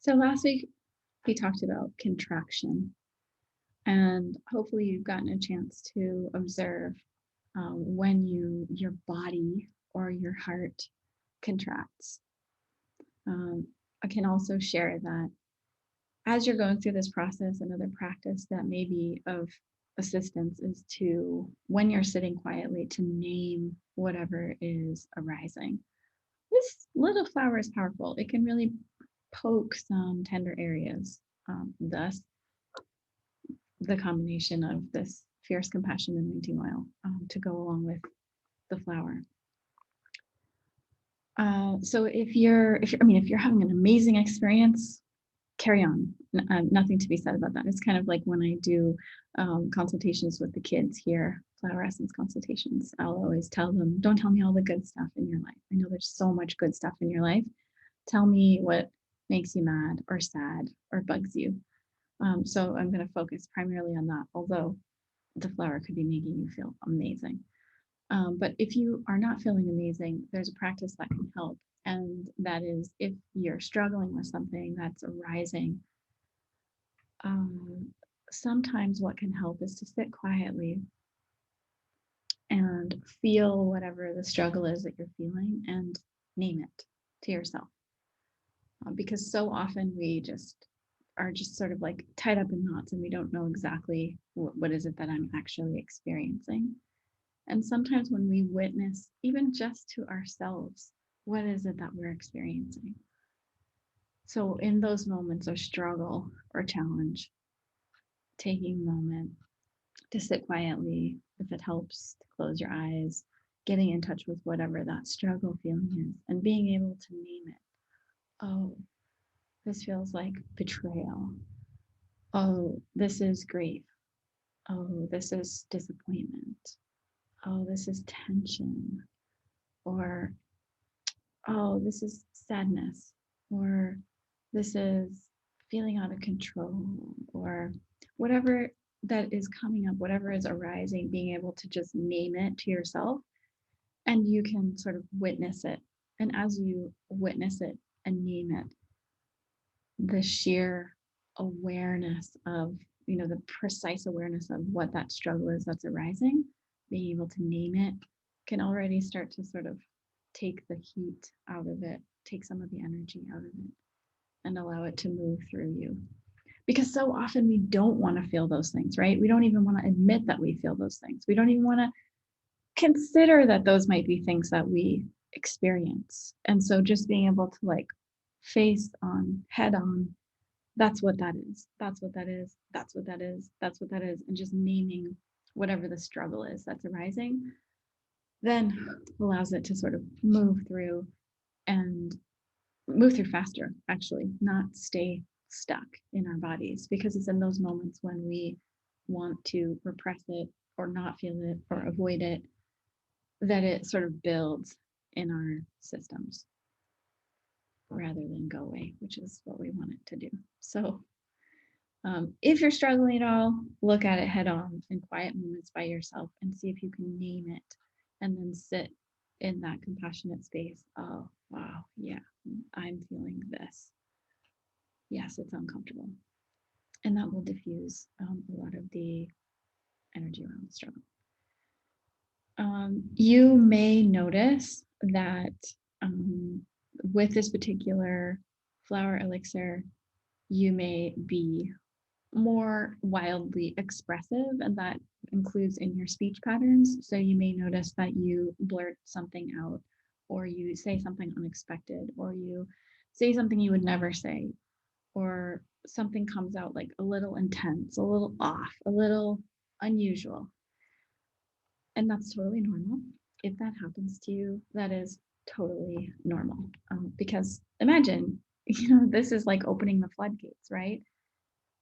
So last week we talked about contraction, and hopefully you've gotten a chance to observe when your body or your heart contracts. I can also share that as you're going through this process, another practice that may be of assistance is to, when you're sitting quietly, to name whatever is arising. This little flower is powerful. It can really poke some tender areas. Thus, the combination of this fierce compassion anointing oil to go along with the flower. So if you're having an amazing experience, carry on. Nothing to be said about that. It's kind of like when I do consultations with the kids here, flower essence consultations. I'll always tell them, don't tell me all the good stuff in your life. I know there's so much good stuff in your life. Tell me what makes you mad or sad or bugs you. So I'm going to focus primarily on that, although the flower could be making you feel amazing. But if you are not feeling amazing, there's a practice that can help. And that is if you're struggling with something that's arising, sometimes what can help is to sit quietly and feel whatever the struggle is that you're feeling and name it to yourself. Because so often we are just sort of like tied up in knots and we don't know exactly what is it that I'm actually experiencing. And sometimes when we witness, even just to ourselves, what is it that we're experiencing? So in those moments of struggle or challenge, taking a moment to sit quietly, if it helps to close your eyes, getting in touch with whatever that struggle feeling is, and being able to name it. Oh, this feels like betrayal. Oh, this is grief. Oh, this is disappointment. Oh, this is tension. Or, oh, this is sadness. Or, this is feeling out of control. Or whatever that is coming up, whatever is arising, being able to just name it to yourself and you can sort of witness it. And as you witness it and name it, the sheer awareness of, the precise awareness of what that struggle is that's arising, being able to name it can already start to sort of take the heat out of it, take some of the energy out of it, and allow it to move through you. Because so often we don't want to feel those things, right? We don't even want to admit that we feel those things. We don't even want to consider that those might be things that we experience. And so just being able to like face on, head on, that's what that is. That's what that is. That's what that is. That's what that is. And just naming whatever the struggle is that's arising, then allows it to sort of move through and move through faster, actually, not stay stuck in our bodies, because it's in those moments when we want to repress it or not feel it or avoid it that it sort of builds in our systems rather than go away, which is what we want it to do. So if you're struggling at all, look at it head on in quiet moments by yourself and see if you can name it and then sit in that compassionate space. Oh, wow, yeah, I'm feeling this. Yes, it's uncomfortable. And that will diffuse a lot of the energy around the struggle. You may notice that with this particular flower elixir, you may be more wildly expressive, and that includes in your speech patterns. So you may notice that you blurt something out, or you say something unexpected, or you say something you would never say, or something comes out like a little intense, a little off, a little unusual. And that's totally normal. If that happens to you, that is totally normal. Because imagine, this is like opening the floodgates, right?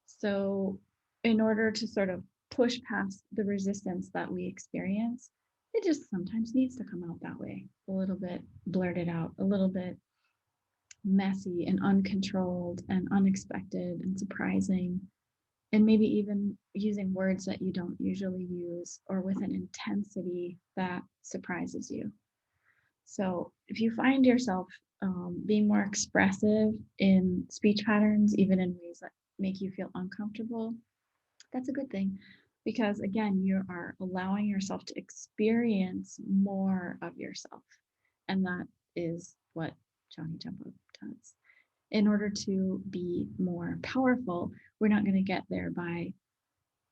So, in order to sort of push past the resistance that we experience, it just sometimes needs to come out that way, a little bit blurted out, a little bit messy and uncontrolled and unexpected and surprising, and maybe even using words that you don't usually use or with an intensity that surprises you. So if you find yourself being more expressive in speech patterns, even in ways that make you feel uncomfortable, that's a good thing because, again, you are allowing yourself to experience more of yourself. And that is what Johnny Jumbo does. In order to be more powerful, we're not going to get there by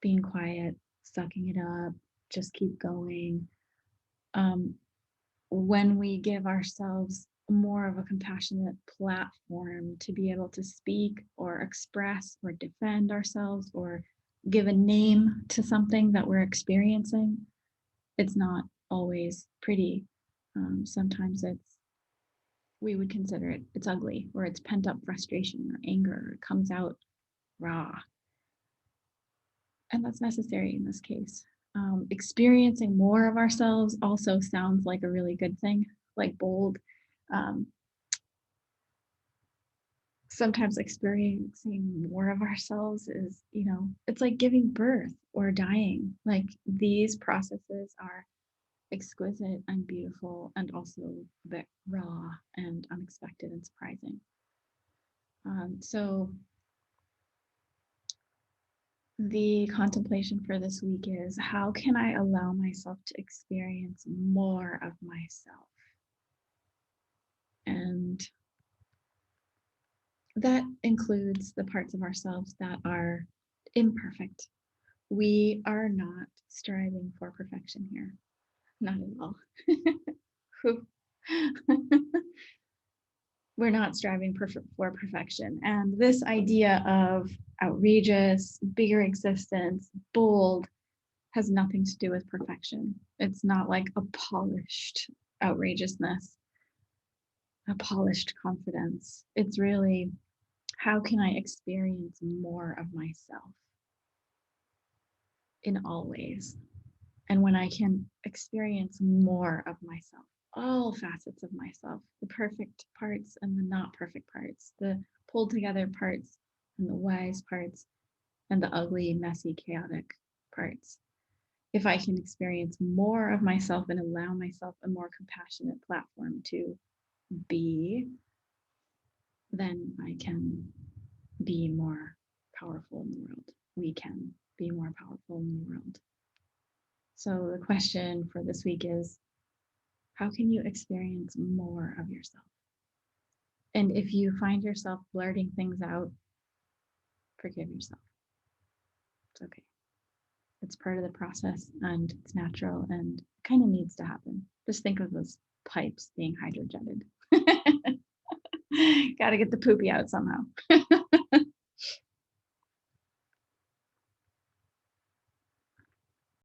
being quiet, sucking it up, just keep going. When we give ourselves more of a compassionate platform to be able to speak or express or defend ourselves or give a name to something that we're experiencing, it's not always pretty. Sometimes we would consider it's ugly, or it's pent up frustration or anger, or it comes out raw. And that's necessary in this case. Experiencing more of ourselves also sounds like a really good thing, like bold. Sometimes experiencing more of ourselves is, it's like giving birth or dying. Like these processes are exquisite and beautiful and also a bit raw and unexpected and surprising. So the contemplation for this week is, how can I allow myself to experience more of myself? And that includes the parts of ourselves that are imperfect. We are not striving for perfection here. Not at all. We're not striving for perfection. And this idea of outrageous, bigger existence, bold, has nothing to do with perfection. It's not like a polished outrageousness, a polished confidence. It's really, how can I experience more of myself in all ways? And when I can experience more of myself, all facets of myself, the perfect parts and the not perfect parts, the pulled together parts and the wise parts, and the ugly, messy, chaotic parts. If I can experience more of myself and allow myself a more compassionate platform to be, then I can be more powerful in the world. We can be more powerful in the world. So the question for this week is, how can you experience more of yourself? And if you find yourself blurting things out, forgive yourself. It's okay. It's part of the process and it's natural and kind of needs to happen. Just think of those pipes being hydrojetted. Got to get the poopy out somehow.